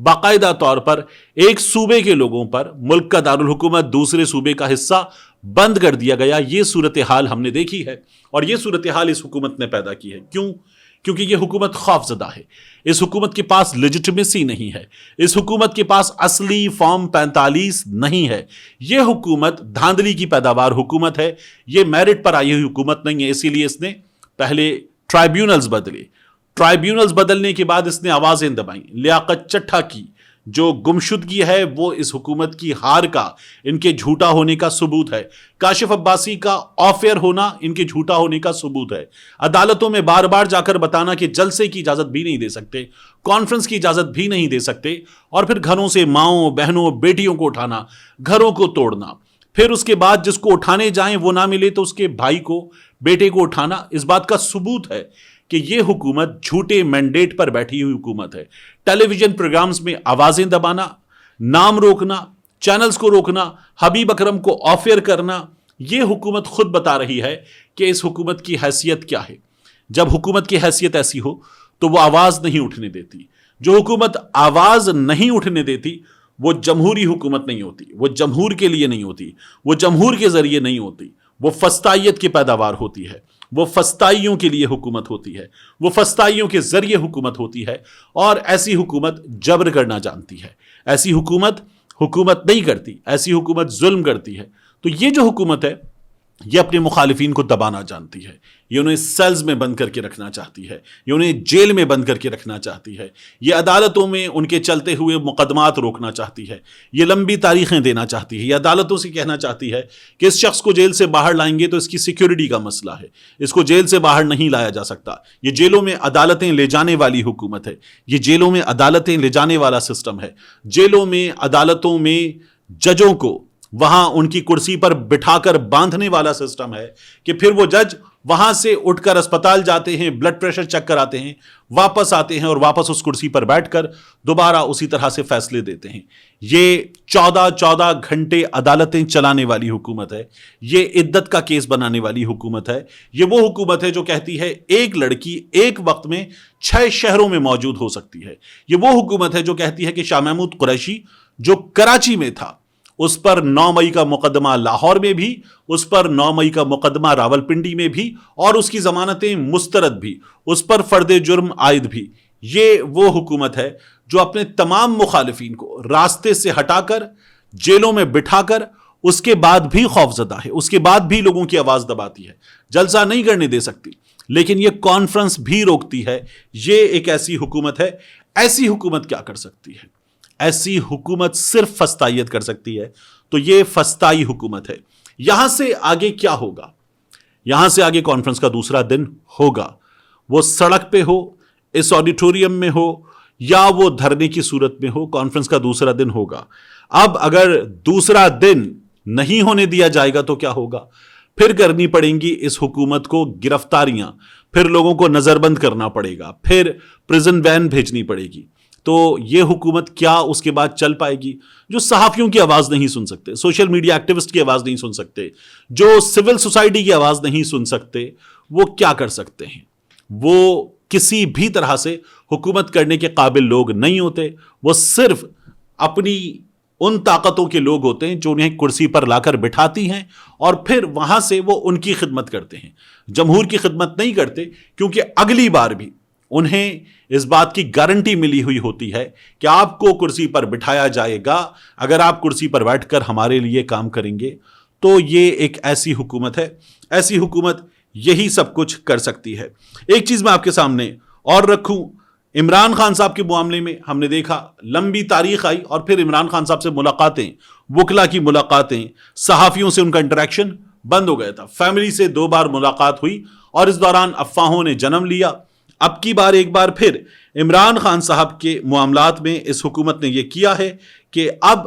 باقاعدہ طور پر ایک صوبے کے لوگوں پر ملک کا دارالحکومت دوسرے صوبے کا حصہ بند کر دیا گیا. یہ صورتحال ہم نے دیکھی ہے اور یہ صورتحال اس حکومت نے پیدا کی ہے. کیوں؟ کیونکہ یہ حکومت خوف زدہ ہے. اس حکومت کے پاس لیجٹمیسی نہیں ہے. اس حکومت کے پاس اصلی فارم 45 نہیں ہے. یہ حکومت دھاندلی کی پیداوار حکومت ہے. یہ میرٹ پر آئی ہوئی حکومت نہیں ہے. اسی لیے اس نے پہلے ٹرائیبیونلز بدلے. ٹرائیبیونلز بدلنے کے بعد اس نے آوازیں دبائیں. لیاقت چٹھا کی جو گمشدگی ہے وہ اس حکومت کی ہار کا، ان کے جھوٹا ہونے کا ثبوت ہے. کاشف عباسی کا آف ایئر ہونا ان کے جھوٹا ہونے کا ثبوت ہے. عدالتوں میں بار بار جا کر بتانا کہ جلسے کی اجازت بھی نہیں دے سکتے، کانفرنس کی اجازت بھی نہیں دے سکتے، اور پھر گھروں سے ماؤں بہنوں بیٹیوں کو اٹھانا، گھروں کو توڑنا. پھر اس کے بعد جس کو اٹھانے جائیں وہ نہ ملے تو اس کے بھائی کو، بیٹے کو اٹھانا. اس بات کا ثبوت ہے کہ یہ حکومت جھوٹے مینڈیٹ پر بیٹھی ہوئی حکومت ہے. ٹیلی ویژن پروگرامز میں آوازیں دبانا، نام روکنا، چینلز کو روکنا، حبیب اکرم کو آف ایئر کرنا، یہ حکومت خود بتا رہی ہے کہ اس حکومت کی حیثیت کیا ہے. جب حکومت کی حیثیت ایسی ہو تو وہ آواز نہیں اٹھنے دیتی. جو حکومت آواز نہیں اٹھنے دیتی وہ جمہوری حکومت نہیں ہوتی. وہ جمہور کے لیے نہیں ہوتی. وہ جمہور کے ذریعے نہیں ہوتی. وہ فسطائیت کی پیداوار ہوتی ہے. وہ فسطائیوں کے لیے حکومت ہوتی ہے. وہ فسطائیوں کے ذریعے حکومت ہوتی ہے. اور ایسی حکومت جبر کرنا جانتی ہے. ایسی حکومت نہیں کرتی. ایسی حکومت ظلم کرتی ہے. تو یہ جو حکومت ہے یہ اپنے مخالفین کو دبانا جانتی ہے. یہ انہیں سیلز میں بند کر کے رکھنا چاہتی ہے. یہ انہیں جیل میں بند کر کے رکھنا چاہتی ہے. یہ عدالتوں میں ان کے چلتے ہوئے مقدمات روکنا چاہتی ہے. یہ لمبی تاریخیں دینا چاہتی ہے. یہ عدالتوں سے کہنا چاہتی ہے کہ اس شخص کو جیل سے باہر لائیں گے تو اس کی سیکیورٹی کا مسئلہ ہے. اس کو جیل سے باہر نہیں لایا جا سکتا. یہ جیلوں میں عدالتیں لے جانے والی حکومت ہے. یہ جیلوں میں عدالتیں لے جانے والا سسٹم ہے. جیلوں میں، عدالتوں میں ججوں کو وہاں ان کی کرسی پر بٹھا کر باندھنے والا سسٹم ہے کہ پھر وہ جج وہاں سے اٹھ کر اسپتال جاتے ہیں، بلڈ پریشر چیک کراتے ہیں، واپس آتے ہیں اور واپس اس کرسی پر بیٹھ کر دوبارہ اسی طرح سے فیصلے دیتے ہیں. یہ 14 گھنٹے عدالتیں چلانے والی حکومت ہے. یہ عدت کا کیس بنانے والی حکومت ہے. یہ وہ حکومت ہے جو کہتی ہے ایک لڑکی ایک وقت میں 6 شہروں میں موجود ہو سکتی ہے. یہ وہ حکومت ہے جو کہتی ہے کہ شاہ محمود قریشی جو کراچی میں تھا اس پر 9 مئی کا مقدمہ لاہور میں بھی، اس پر 9 مئی کا مقدمہ راولپنڈی میں بھی، اور اس کی ضمانتیں مسترد بھی، اس پر فرد جرم عائد بھی. یہ وہ حکومت ہے جو اپنے تمام مخالفین کو راستے سے ہٹا کر جیلوں میں بٹھا کر اس کے بعد بھی خوف زدہ ہے. اس کے بعد بھی لوگوں کی آواز دباتی ہے. جلسہ نہیں کرنے دے سکتی لیکن یہ کانفرنس بھی روکتی ہے. یہ ایک ایسی حکومت ہے. ایسی حکومت کیا کر سکتی ہے؟ ایسی حکومت صرف فسطائیت کر سکتی ہے. تو یہ فسطائی حکومت ہے. یہاں سے آگے کیا ہوگا؟ یہاں سے آگے کانفرنس کا دوسرا دن ہوگا. وہ سڑک پہ ہو، اس آڈیٹوریم میں ہو، یا وہ دھرنے کی صورت میں ہو، کانفرنس کا دوسرا دن ہوگا. اب اگر دوسرا دن نہیں ہونے دیا جائے گا تو کیا ہوگا؟ پھر کرنی پڑیں گی اس حکومت کو گرفتاریاں، پھر لوگوں کو نظر بند کرنا پڑے گا، پھر پریزن وین بھیجنی پڑے گی. تو یہ حکومت کیا اس کے بعد چل پائے گی؟ جو صحافیوں کی آواز نہیں سن سکتے، سوشل میڈیا ایکٹیوسٹ کی آواز نہیں سن سکتے، جو سول سوسائٹی کی آواز نہیں سن سکتے، وہ کیا کر سکتے ہیں؟ وہ کسی بھی طرح سے حکومت کرنے کے قابل لوگ نہیں ہوتے. وہ صرف اپنی ان طاقتوں کے لوگ ہوتے ہیں جو انہیں کرسی پر لا کر بٹھاتی ہیں اور پھر وہاں سے وہ ان کی خدمت کرتے ہیں. جمہور کی خدمت نہیں کرتے کیونکہ اگلی بار بھی انہیں اس بات کی گارنٹی ملی ہوئی ہوتی ہے کہ آپ کو کرسی پر بٹھایا جائے گا اگر آپ کرسی پر بیٹھ کر ہمارے لیے کام کریں گے. تو یہ ایک ایسی حکومت ہے. ایسی حکومت یہی سب کچھ کر سکتی ہے. ایک چیز میں آپ کے سامنے اور رکھوں، عمران خان صاحب کے معاملے میں ہم نے دیکھا لمبی تاریخ آئی اور پھر عمران خان صاحب سے ملاقاتیں، وکلا کی ملاقاتیں، صحافیوں سے ان کا انٹریکشن بند ہو گیا تھا. فیملی سے 2 بار ملاقات ہوئی اور اس دوران افواہوں نے جنم لیا. اب کی بار ایک بار پھر عمران خان صاحب کے معاملات میں اس حکومت نے یہ کیا ہے کہ اب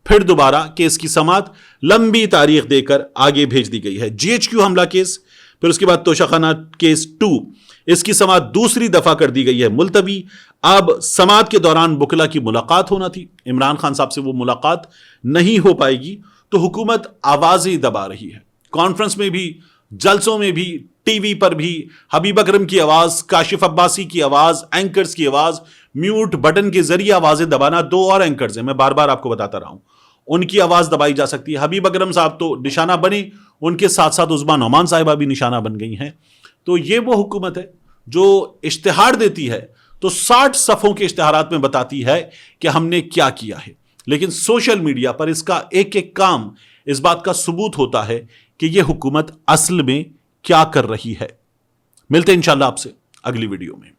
پھر دوبارہ کیس کی سماعت لمبی تاریخ دے کر آگے بھیج دی گئی ہے. GHQ حملہ کیس، پھر اس کے بعد توشہ خانہ کیس 2، اس کی سماعت دوسری دفعہ کر دی گئی ہے ملتوی. اب سماعت کے دوران وکلا کی ملاقات ہونا تھی، عمران خان صاحب سے وہ ملاقات نہیں ہو پائے گی. تو حکومت آوازیں دبا رہی ہے. کانفرنس میں بھی، جلسوں میں بھی، ٹی وی پر بھی حبیب اکرم کی آواز، کاشف عباسی کی آواز، اینکرز کی آواز، میوٹ بٹن کے ذریعے آوازیں دبانا. دو اور اینکرز ہیں, میں بار بار آپ کو بتاتا رہا ہوں, ان کی آواز دبائی جا سکتی ہے. حبیب اکرم صاحب تو نشانہ بنے, ان کے ساتھ ساتھ عظما نعمان صاحبہ بھی نشانہ بن گئی ہیں. تو یہ وہ حکومت ہے جو اشتہار دیتی ہے تو 60 صفحوں کے اشتہارات میں بتاتی ہے کہ ہم نے کیا کیا ہے, لیکن سوشل میڈیا پر اس کا ایک ایک کام اس بات کا ثبوت ہوتا ہے کہ یہ حکومت اصل میں کیا کر رہی ہے. ملتے ہیں انشاءاللہ آپ سے اگلی ویڈیو میں.